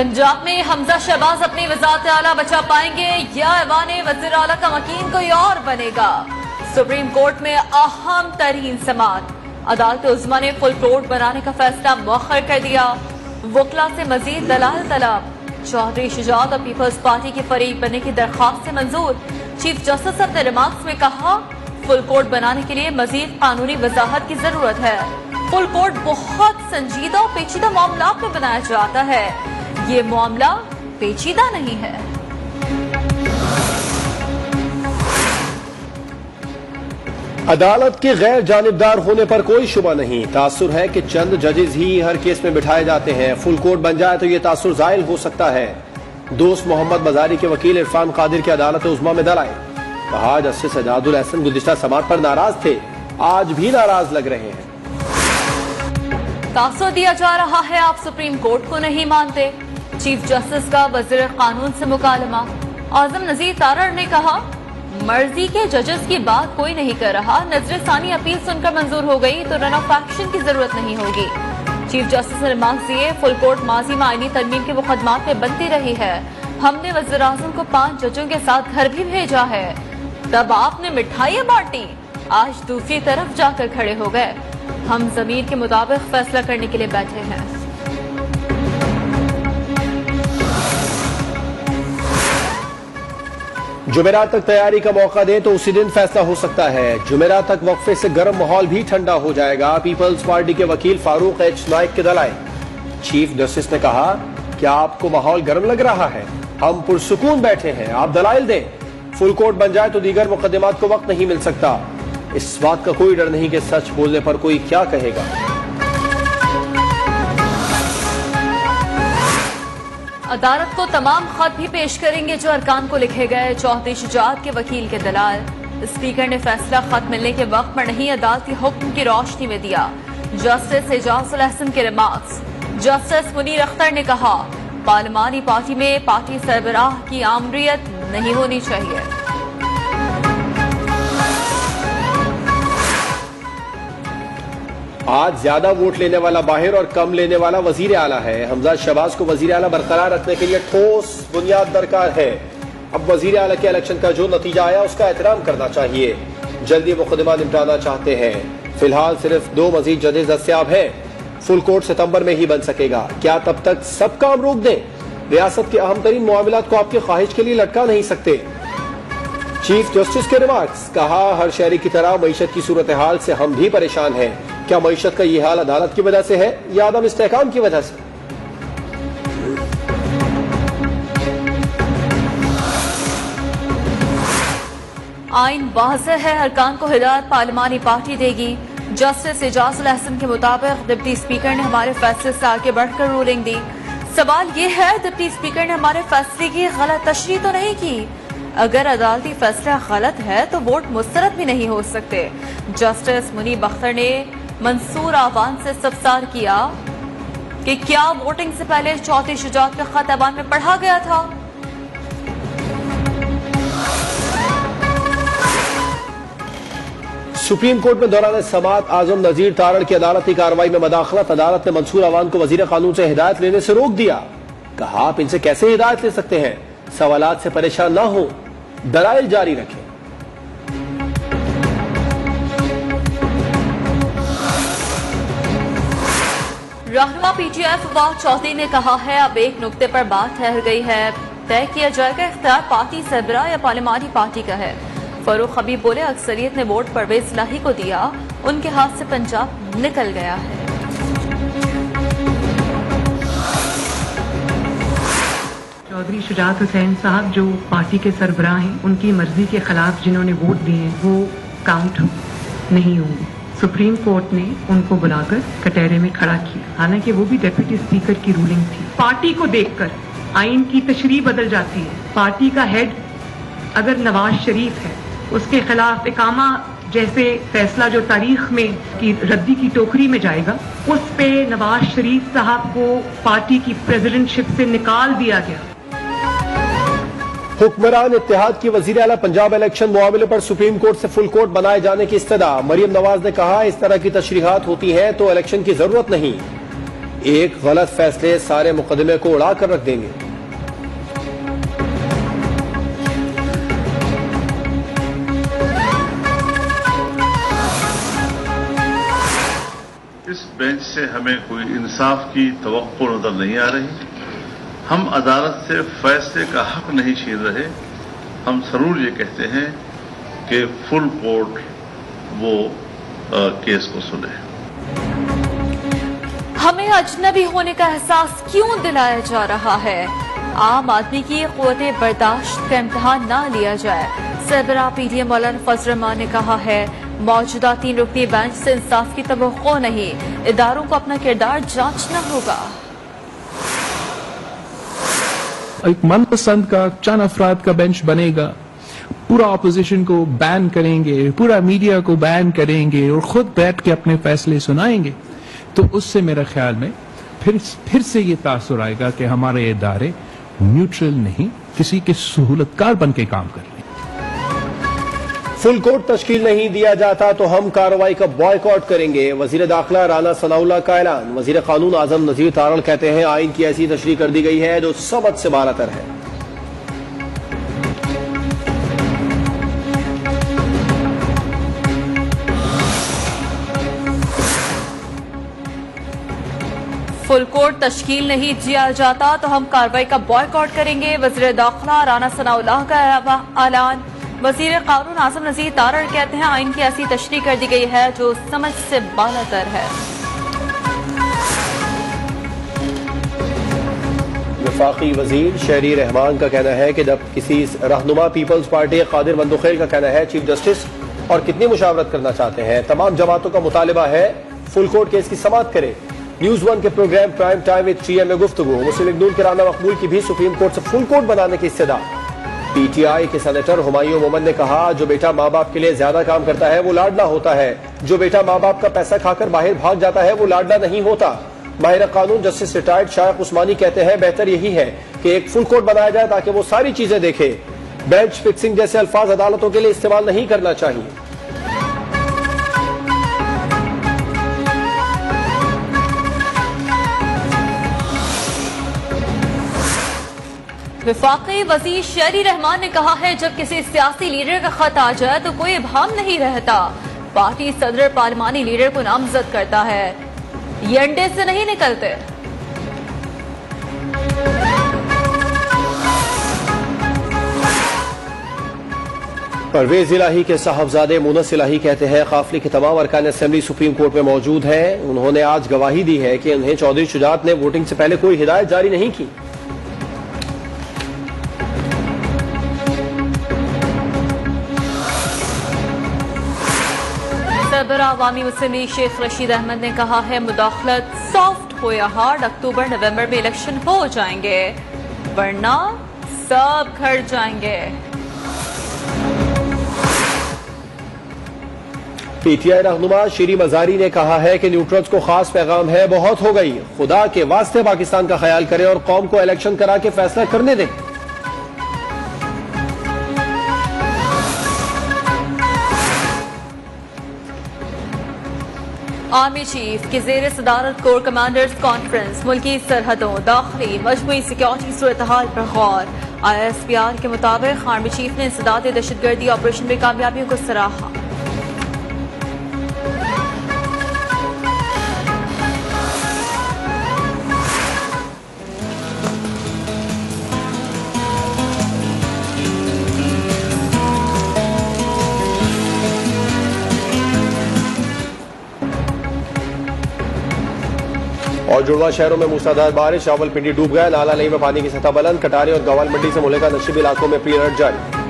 पंजाब में हमजा शहबाज अपनी वज़ारत आला बचा पाएंगे या ऐवान वज़ीर आला का मकीन कोई और बनेगा। सुप्रीम कोर्ट में अहम तरीन समाअत, अदालत उज़्मा ने फुल कोर्ट बनाने का फैसला मुअख्खर कर दिया। वकला से मजीद दलाल तलब, चौधरी शुजात और पीपल्स पार्टी के फरीक बनने की दरख्वास्त से मंजूर। चीफ जस्टिस अपने रिमार्क्स में कहा, फुल कोर्ट बनाने के लिए मजीद कानूनी वजाहत की जरूरत है। फुल कोर्ट बहुत संजीदा और पेचीदा मामला में बनाया जाता है, ये मामला पेचीदा नहीं है। अदालत के गैर जानिबदार होने पर कोई शुबा नहीं। तासुर है कि चंद जजेस ही हर केस में बिठाए जाते हैं। फुल कोर्ट बन जाए तो ये तासुर जायल हो सकता है। दोस्त मोहम्मद मजारी के वकील इरफान कादिर की अदालत उज़्मा में दलाए, कहा जस्टिस एजाजुल एहसन गुज़िश्ता समाअत पर नाराज थे, आज भी नाराज लग रहे हैं। तासुर दिया जा रहा है आप सुप्रीम कोर्ट को नहीं मानते। चीफ जस्टिस का वज़ीर कानून से मुकालमा। आज़म नज़ीर तारड़ ने कहा, मर्जी के जजेस की बात कोई नहीं कर रहा, नजरसानी अपील सुनकर मंजूर हो गई तो रन ऑफ एक्शन की जरूरत नहीं होगी। चीफ जस्टिस ने रिमार्क दिए, फुल कोर्ट माजी में आईनी तरमीम के मुकदमात में बनती रही है। हमने वज़ीर आज़म को 5 जजों के साथ घर भी भेजा है, तब आपने मिठाइयां बांटी, आज दूसरी तरफ जाकर खड़े हो गए। हम ज़मीर के मुताबिक फैसला करने के लिए बैठे हैं। जुमेरात तक तैयारी का मौका दें तो उसी दिन फैसला हो सकता है। जुमेरात तक वक्फे से गर्म माहौल भी ठंडा हो जाएगा। पीपल्स पार्टी के वकील फारूक एच नाइक के दलाए, चीफ जस्टिस ने कहा, क्या आपको माहौल गर्म लग रहा है? हम पुरसुकून बैठे हैं, आप दलाइल दें। फुल कोर्ट बन जाए तो दीगर मुकदमात को वक्त नहीं मिल सकता। इस बात का कोई डर नहीं कि सच बोलने पर कोई क्या कहेगा। अदालत को तमाम खत भी पेश करेंगे जो अरकान को लिखे गए। चौधरी शुजात के वकील के दलाल, स्पीकर ने फैसला खत मिलने के वक्त पर नहीं अदालती हुक्म की रोशनी में दिया। जस्टिस एजाजुल एहसन के रिमार्क्स। जस्टिस मुनीर अख्तर ने कहा, पार्लिमानी पार्टी में पार्टी सरबराह की आमरीत नहीं होनी चाहिए। आज ज्यादा वोट लेने वाला बाहिर और कम लेने वाला वजीर आला है। हमजा शहबाज को वजीर आला बरकरार रखने के लिए ठोस बुनियाद दरकार है। अब वजीर आला के इलेक्शन का जो नतीजा आया उसका एहतराम करना चाहिए। जल्दी मुकदमा निपटाना चाहते हैं। फिलहाल सिर्फ 2 मजीद जजेस दस्तयाब हैं। फुल कोर्ट सितंबर में ही बन सकेगा। क्या तब तक सब काम रोक दें? रियासत के अहम तरीन मामलात को आपकी ख्वाहिश के लिए लटका नहीं सकते। चीफ जस्टिस के रिमार्क्स, कहा, हर शहरी की तरह मईशत की सूरत हाल से हम भी परेशान हैं। क्या मईशत का ये हाल अदालत की वजह से है या आदम इस्तेहकाम की वजह से? आइन वाज़ेह है, अरकान को हिदायत पार्लिमानी पार्टी देगी। जस्टिस एजाजुल एहसन के मुताबिक डिप्टी स्पीकर ने हमारे फैसले से आगे बढ़कर रूलिंग दी। सवाल ये है, डिप्टी स्पीकर ने हमारे फैसले की गलत तशरीह तो नहीं की? अगर अदालती फैसला गलत है तो वोट मुस्तरद भी नहीं हो सकते। जस्टिस मुनीब अख्तर ने मंसूर आवान से इस्तफसार किया कि क्या वोटिंग से पहले चौधरी शुजात का खत ऐवान में पढ़ा गया था? सुप्रीम कोर्ट में दौरान समाअत आजम नजीर तारड़ की अदालती कार्रवाई में मदाखलत। अदालत ने मंसूर आवान को वजीर कानून से हिदायत लेने से रोक दिया। कहा, आप इनसे कैसे हिदायत ले सकते हैं? सवालात से परेशान ना हो, दलाइल जारी रखें। रहनुमा पीटीआई फवाद चौधरी ने कहा है, अब एक नुक्ते पर बात ठहर गई है, तय किया जाएगा इख्तियार पार्टी सरबराह या पार्लिमानी पार्टी का है। फरूख हबीब बोले, अक्सरियत ने वोट परवेज इलाही को दिया, उनके हाथ से पंजाब निकल गया है। चौधरी शुजात हुसैन साहब जो पार्टी के सरबराह हैं, उनकी मर्जी के खिलाफ जिन्होंने वोट दिए हैं वो काउंट नहीं होंगे। सुप्रीम कोर्ट ने उनको बुलाकर कटहरे में खड़ा किया, हालांकि वो भी डिप्टी स्पीकर की रूलिंग थी। पार्टी को देखकर आइन की तशरीह बदल जाती है। पार्टी का हेड अगर नवाज शरीफ है, उसके खिलाफ इकामा जैसे फैसला जो तारीख में की रद्दी की टोकरी में जाएगा, उस पे नवाज शरीफ साहब को पार्टी की प्रेसिडेंटशिप से निकाल दिया गया। हुक्मरान इत्तेहाद की वजीर आला पंजाब इलेक्शन मामले पर सुप्रीम कोर्ट से फुल कोर्ट बनाए जाने की इस्तदा। मरियम नवाज ने कहा, इस तरह की तशरीहात होती हैं तो इलेक्शन की जरूरत नहीं। एक गलत फैसले सारे मुकदमे को उड़ा कर रख देंगे। इस बेंच से हमें कोई इंसाफ की तवक्को नजर नहीं आ रही। हम अदालत से फैसले का हक नहीं छीन रहे। हम जरूर ये कहते हैं कि फुल कोर्ट वो केस को सुने। हमें अजनबी होने का एहसास क्यों दिलाया जा रहा है? आम आदमी की क़ुव्वते बर्दाश्त का इम्तिहान ना लिया जाए। सरबराह पीडीएम मौलाना फजल रहमान ने कहा है, मौजूदा 3 रुकनी बेंच से इंसाफ की तवक्को नहीं, इदारों को अपना किरदार जांचना होगा। एक मनपसंद का चंद अफराद का बेंच बनेगा, पूरा ऑपोजिशन को बैन करेंगे, पूरा मीडिया को बैन करेंगे और खुद बैठ के अपने फैसले सुनाएंगे, तो उससे मेरे ख्याल में फिर से ये तासुर आएगा कि हमारे इदारे न्यूट्रल नहीं, किसी के सहूलतकार बन के काम कर रहे हैं। फुल कोर्ट तश्कील नहीं दिया जाता तो हम कार्रवाई का बॉयकॉट करेंगे। वजीर दाखिला राना सनाउल्लाह का ऐलान। वजीर कानून आजम नजीर तारड़ कहते हैं, आइन की ऐसी तशरीह कर दी गई है जो समझ से बालातर है। फुल कोर्ट तश्कील नहीं दिया जाता तो हम कार्रवाई का बॉयकॉट करेंगे। वजीर दाखिला राना सनाउल्लाह का ऐलान। वजीर कानून आजम नजीर तारड़ कहते हैं, आइन की ऐसी तशरीह कर दी गई है जो समझ से बालातर है। वफाकी वजीर शहरी रहमान का कहना है कि जब किसी रहनुमा पीपल्स पार्टी कादिर मंदुखेल का कहना है चीफ जस्टिस और कितनी मुशावरत करना चाहते हैं, तमाम जमातों का मुतालिबा है फुल कोर्ट केस की समाअत करे। न्यूज 1 के programme prime time with TM में गुफ्तगू। मुस्लिम लीग नून के राना मकबूल की भी सुप्रीम कोर्ट से फुल कोर्ट बनाने की इस्तदा। PTI के सेनेटर हुमायूं मोमन ने कहा, जो बेटा माँ बाप के लिए ज्यादा काम करता है वो लाडला होता है, जो बेटा माँ बाप का पैसा खाकर बाहर भाग जाता है वो लाडला नहीं होता। माहिर कानून जस्टिस रिटायर्ड शायख उस्मानी कहते हैं, बेहतर यही है कि एक फुल कोर्ट बनाया जाए ताकि वो सारी चीजें देखे। बेंच फिक्सिंग जैसे अल्फाज अदालतों के लिए इस्तेमाल नहीं करना चाहिए। वफाकी वजीर शहरी रहमान ने कहा है, जब किसी सियासी लीडर का खत आ जाए तो कोई इब्हाम नहीं रहता। पार्टी सदर पार्लिमानी लीडर को नामजद करता है, ये अंडे से नहीं निकलते। परवेज इलाही के साहबजादे मुनस इलाही कहते हैं, काफिले के तमाम अरकान असेंबली सुप्रीम कोर्ट में मौजूद हैं। उन्होंने आज गवाही दी है कि उन्हें चौधरी शुजात ने वोटिंग से पहले कोई हिदायत जारी नहीं की। सरबराह अवामी मुस्लिम लीग शेख रशीद अहमद ने कहा है, मुदाखलत सॉफ्ट हो या हार्ड, अक्टूबर नवंबर में इलेक्शन हो जाएंगे, वरना सब घर जाएंगे। PTI रहनुमा शीरी मजारी ने कहा है कि न्यूट्रल्स को खास पैगाम है, बहुत हो गई, खुदा के वास्ते पाकिस्तान का ख्याल करें और कौम को इलेक्शन करा के फैसला करने दें। आर्मी चीफ की ज़ेर सदारत कोर कमांडर्स कॉन्फ्रेंस। मुल्की सरहदों, दाखिली मजमूई सिक्योरिटी सूरत-ए-हाल पर गौर। ISPR के मुताबिक आर्मी चीफ ने इंसदाद दहशतगर्दी ऑपरेशन में कामयाबियों को सराहा। और जुड़वा शहरों में मूसलाधार बारिश, रावलपिंडी डूब गया, नाला नई में पानी की सतह बुलंद, कटारी और गवाल मंडी से मुल्का नशीब इलाकों में प्री अलर्ट जारी।